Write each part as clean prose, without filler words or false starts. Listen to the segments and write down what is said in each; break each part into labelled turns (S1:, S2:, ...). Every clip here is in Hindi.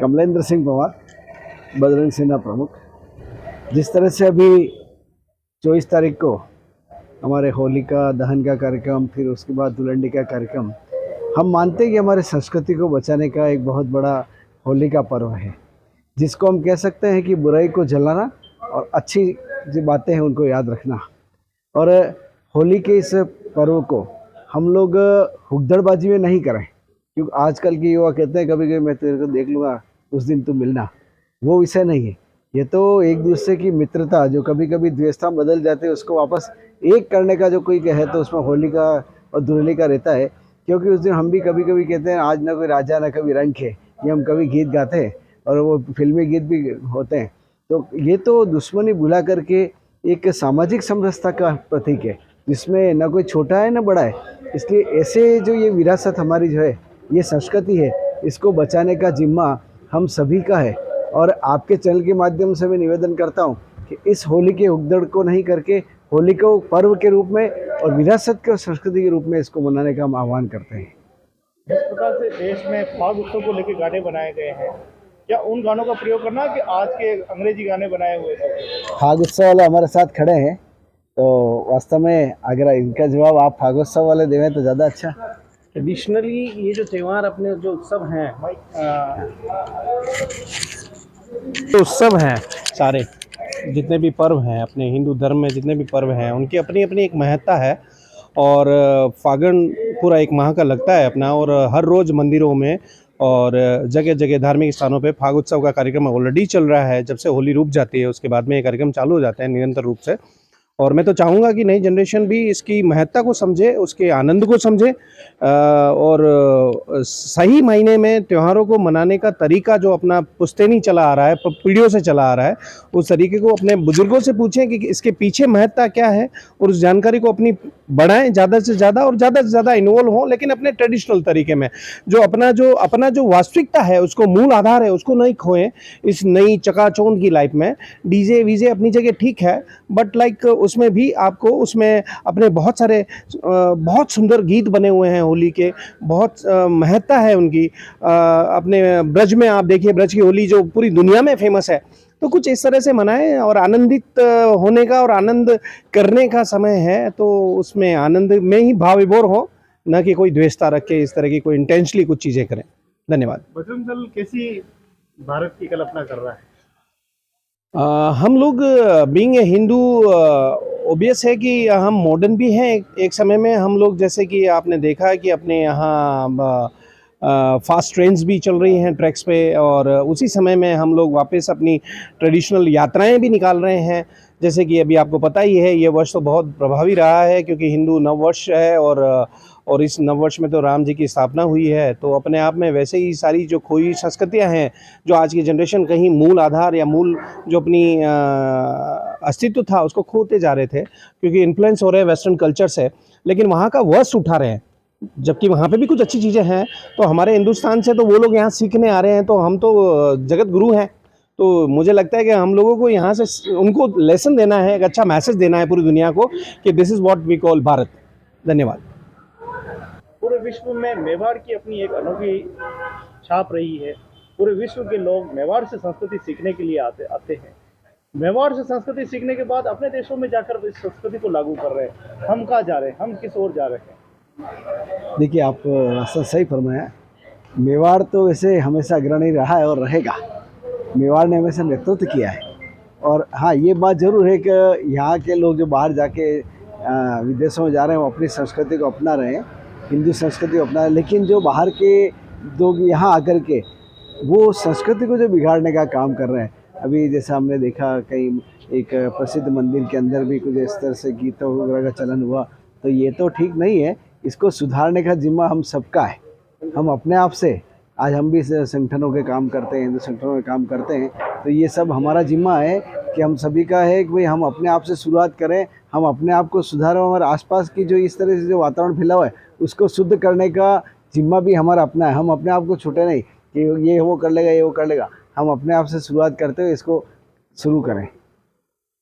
S1: कमलेंद्र सिंह पवार, बजरंग सेना प्रमुख। जिस तरह से अभी 24 तारीख को हमारे होलिका दहन का कार्यक्रम, फिर उसके बाद धुलंडी का कार्यक्रम, हम मानते हैं कि हमारे संस्कृति को बचाने का एक बहुत बड़ा होली का पर्व है, जिसको हम कह सकते हैं कि बुराई को जलाना और अच्छी जो बातें हैं उनको याद रखना। और होली के इस पर्व को हम लोग हुक्कड़बाजी में नहीं करें, क्योंकि आजकल के युवा कहते हैं कभी कभी मैं तेरे को देख लूँगा उस दिन तू मिलना, वो विषय नहीं है। ये तो एक दूसरे की मित्रता जो कभी कभी द्वेषता बदल जाते हैं उसको वापस एक करने का जो कोई कहे तो उसमें होली का और धुलंडी का रहता है। क्योंकि उस दिन हम भी कभी कभी कहते हैं आज ना कोई राजा ना कभी रंक है, ये हम कभी गीत गाते हैं और वो फिल्मी गीत भी होते हैं। तो ये तो दुश्मनी भुला करके एक सामाजिक समरसता का प्रतीक है, जिसमें ना कोई छोटा है ना बड़ा है। इसलिए ऐसे जो ये विरासत हमारी जो है, ये संस्कृति है, इसको बचाने का जिम्मा हम सभी का है। और आपके चैनल के माध्यम से मैं निवेदन करता हूँ कि इस होली के हुक्कड़ को नहीं करके होली को पर्व के रूप में और विरासत के और संस्कृति के रूप में इसको मनाने का हम आह्वान करते हैं।
S2: जिस प्रकार से देश में फाग उत्सव को लेकर गाने बनाए गए हैं, क्या उन गानों का प्रयोग करना कि आज के अंग्रेजी गाने बनाए हुए थे?
S1: फाग उत्सव वाले हमारे साथ खड़े हैं, तो वास्तव में अगर इनका जवाब आप फागोत्सव वाले देवें तो ज़्यादा अच्छा।
S3: ट्रेडिशनली ये जो त्यौहार अपने जो उत्सव हैं सारे जितने भी पर्व हैं अपने हिंदू धर्म में, जितने भी पर्व हैं उनकी अपनी अपनी एक महत्ता है। और फागण पूरा एक माह का लगता है अपना, और हर रोज़ मंदिरों में और जगह जगह धार्मिक स्थानों पे फागोत्सव का कार्यक्रम ऑलरेडी चल रहा है। जब से होली रुक जाती है उसके बाद में ये कार्यक्रम चालू हो जाते हैं निरंतर रूप से। और मैं तो चाहूँगा कि नई जनरेशन भी इसकी महत्ता को समझे, उसके आनंद को समझे, और सही मायने में त्योहारों को मनाने का तरीका जो अपना पुश्तैनी चला आ रहा है, पीढ़ियों से चला आ रहा है, उस तरीके को अपने बुजुर्गों से पूछें कि इसके पीछे महत्ता क्या है, और उस जानकारी को अपनी बढ़ाएं ज़्यादा से ज़्यादा, और ज़्यादा से ज़्यादा इन्वॉल्व हों, लेकिन अपने ट्रेडिशनल तरीके में। जो अपना जो वास्तविकता है, उसको मूल आधार है, उसको नहीं खोएं इस नई चकाचौंध की लाइफ में। डीजे वीजे अपनी जगह ठीक है, बट लाइक उसमें भी आपको उसमें अपने बहुत सारे बहुत सुंदर गीत बने हुए हैं होली के, बहुत महत्ता है उनकी। अपने ब्रज में आप देखिए, ब्रज की होली जो पूरी दुनिया में फेमस है, तो कुछ इस तरह से मनाएं और आनंदित होने का और आनंद करने का समय है, तो उसमें आनंद में ही भाव विभोर हो, न कि कोई द्वेषता रख के इस तरह की कोई इंटेंशनली कुछ चीज़ें करें। धन्यवाद।
S2: बजरंग दल कैसी भारत की कल्पना कर रहा है?
S1: हम लोग बीइंग ए हिंदू, ओबियस है कि हम मॉडर्न भी हैं। एक समय में हम लोग, जैसे कि आपने देखा है कि अपने यहाँ फास्ट ट्रेन्स भी चल रही हैं ट्रैक्स पे, और उसी समय में हम लोग वापस अपनी ट्रेडिशनल यात्राएं भी निकाल रहे हैं। जैसे कि अभी आपको पता ही है, ये वर्ष तो बहुत प्रभावी रहा है क्योंकि हिंदू नववर्ष है, और इस नववर्ष में तो राम जी की स्थापना हुई है। तो अपने आप में वैसे ही सारी जो खोई संस्कृतियां हैं, जो आज की जनरेशन कहीं मूल आधार या मूल जो अपनी अस्तित्व था उसको खोते जा रहे थे, क्योंकि इन्फ्लुएंस हो रहे हैं वेस्टर्न कल्चर से, लेकिन वहाँ का वर्स्ट उठा रहे हैं। जबकि वहाँ पे भी कुछ अच्छी चीज़ें हैं, तो हमारे हिंदुस्तान से तो वो लोग यहाँ सीखने आ रहे हैं, तो हम तो जगत गुरु हैं। तो मुझे लगता है कि हम लोगों को यहाँ से उनको लेसन देना है, एक अच्छा मैसेज देना है पूरी दुनिया को कि this is what we call Bharat. धन्यवाद।
S2: पूरे विश्व में मेवाड़ की अपनी एक अनोखी छाप रही है। पूरे विश्व के लोग मेवाड़ से संस्कृति सीखने के लिए आते हैं। मेवाड़ से संस्कृति सीखने के बाद अपने देशों में जाकर इस संस्कृति को लागू कर रहे हैं। हम कहाँ जा रहे हैं, हम किस ओर जा रहे हैं?
S1: देखिए, आप रास्ता सही फरमाया। मेवाड़ तो वैसे हमेशा अग्रणी रहा है और रहेगा। मेवाड़ ने हमेशा नेतृत्व किया है। और हाँ, ये बात ज़रूर है कि यहाँ के लोग जो बाहर जाके विदेशों में जा रहे हैं, वो अपनी संस्कृति को अपना रहे हैं, हिंदू संस्कृति को अपना रहे हैं। लेकिन जो बाहर के लोग यहाँ आकर के वो संस्कृति को जो बिगाड़ने का काम कर रहे हैं, अभी जैसा हमने देखा कहीं एक प्रसिद्ध मंदिर के अंदर भी कुछ इस तरह से गीतों वगैरह का चलन हुआ, तो ये तो ठीक नहीं है। इसको सुधारने का जिम्मा हम सबका है। हम अपने आप से, आज हम भी संगठनों के काम करते हैं, हिंदू संगठनों के काम करते हैं, तो ये सब हमारा जिम्मा है कि हम सभी का है कि भाई हम अपने आप से शुरुआत करें, हम अपने आप को सुधारें। हमारे आसपास की जो इस तरह से जो वातावरण फैला हुआ है उसको शुद्ध करने का जिम्मा भी हमारा अपना है। हम अपने आप को छूटे नहीं कि ये वो कर लेगा, ये वो कर लेगा। हम अपने आप से शुरुआत करते हुए इसको शुरू करें।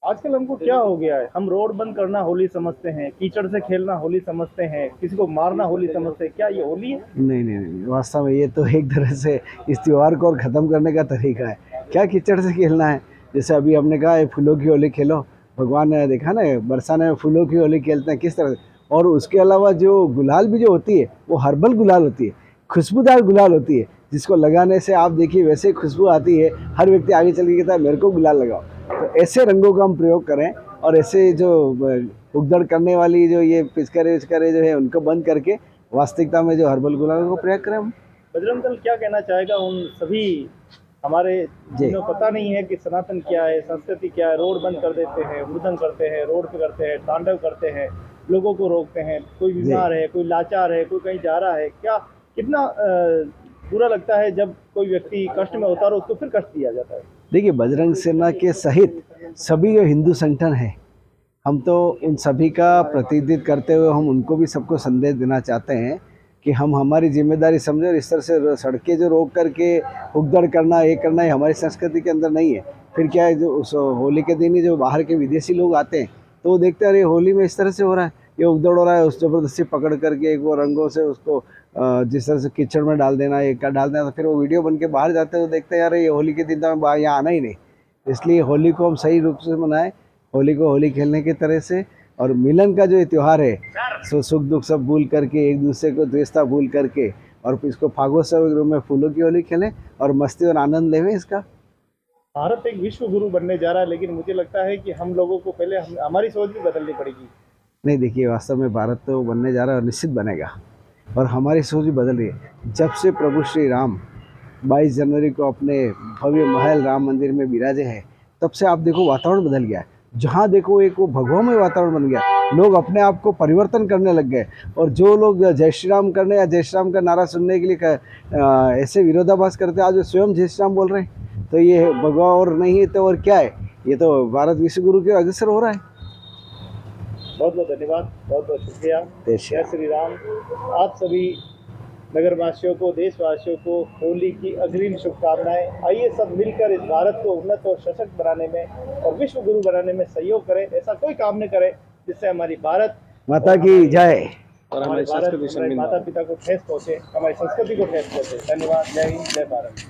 S2: आजकल हमको क्या हो गया है, हम रोड बंद करना होली समझते हैं, कीचड़ से खेलना होली समझते हैं, किसी को मारना होली समझते हैं। क्या ये होली है?
S1: नहीं नहीं नहीं, वास्तव में ये तो एक तरह से इस त्यौहार को और ख़त्म करने का तरीका है। क्या कीचड़ से खेलना है? जैसे अभी हमने कहा है फूलों की होली खेलो, भगवान ने देखा ना बरसाने में फूलों की होली खेलते हैं किस तरह से। और उसके अलावा जो गुलाल भी जो होती है वो हर्बल गुलाल होती है, खुशबूदार गुलाल होती है, जिसको लगाने से आप देखिए वैसे खुशबू आती है, हर व्यक्ति आगे चल के कहता है मेरे को गुलाल लगाओ। तो ऐसे रंगों का हम प्रयोग करें और ऐसे जो उगदड़ करने वाली जो ये पिचकारे जो है उनको बंद करके वास्तविकता में जो हर्बल गुलाल को प्रयोग करें हम।
S2: बजरंग दल क्या कहना चाहेगा उन सभी हमारे जिन्हें पता नहीं है कि सनातन क्या है, संस्कृति क्या है, रोड बंद कर देते हैं, मृदंग करते हैं, रोड पे करते हैं, तांडव करते हैं, लोगों को रोकते हैं, कोई बीमार है, कोई लाचार है, कोई कहीं जा रहा है, क्या कितना बुरा लगता है जब कोई व्यक्ति कष्ट में होता है और उसको फिर कष्ट दिया जाता है।
S1: देखिए बजरंग सेना के सहित सभी जो हिंदू संगठन है, हम तो उन सभी का प्रतिनिधित्व करते हुए हम उनको भी सबको संदेश देना चाहते हैं कि हम हमारी जिम्मेदारी समझें और इस तरह से सड़कें जो रोक करके उगदड़ करना ये करना ये हमारी संस्कृति के अंदर नहीं है। फिर क्या है जो उस होली के दिन ही जो बाहर के विदेशी लोग आते हैं तो वो देखते हैं अरे होली में इस तरह से हो रहा है, ये उगदड़ हो रहा है, उस ज़बरदस्ती पकड़ करके एक वो रंगों से उसको जिस तरह से कीचड़ में डाल देना, एक का डाल देना, तो फिर वो वीडियो बन के बाहर जाते हैं तो देखते हैं यार ये होली के दिन तो हमें यहाँ आना ही नहीं। इसलिए होली को हम सही रूप से मनाएं, होली को होली खेलने की तरह से, और मिलन का जो ये त्यौहार है सो सुख दुख सब भूल करके एक दूसरे को द्वेषता भूल करके और इसको फागोत्सव के रूप में फूलों की होली खेलें और मस्ती और आनंद लेवें इसका।
S2: भारत एक विश्व गुरु बनने जा रहा है, लेकिन मुझे लगता है कि हम लोगों को पहले हमारी सोच भी बदलनी पड़ेगी।
S1: नहीं देखिए वास्तव में भारत तो बनने जा रहा है और निश्चित बनेगा, और हमारी सोच भी बदल रही है। जब से प्रभु श्री राम 22 जनवरी को अपने भव्य महल राम मंदिर में विराजे हैं तब से आप देखो वातावरण बदल गया है। जहाँ देखो एक वो भगवामय वातावरण बन गया, लोग अपने आप को परिवर्तन करने लग गए, और जो लोग जय श्री राम करने या जय श्री राम का नारा सुनने के लिए ऐसे विरोधाभास करते हैं, आज वो स्वयं जय श्री राम बोल रहे हैं। तो ये भगवान और नहीं है तो और क्या है, ये तो भारत विश्व गुरु के अग्रसर हो रहा है।
S2: बहुत बहुत धन्यवाद, बहुत बहुत शुक्रिया।
S1: जय
S2: जय श्री राम। आप सभी नगरवासियों को, देशवासियों को होली की अग्रिम शुभकामनाएं। आइए सब मिलकर इस भारत को उन्नत और सशक्त बनाने में और विश्व गुरु बनाने में सहयोग करें। ऐसा कोई काम नहीं करें जिससे हमारी भारत
S1: माता की जय
S2: और हमारे माता पिता को ठेस पहुंचे, हमारी संस्कृति को ठेस पहुंचे। धन्यवाद। जय हिंद, जय भारत।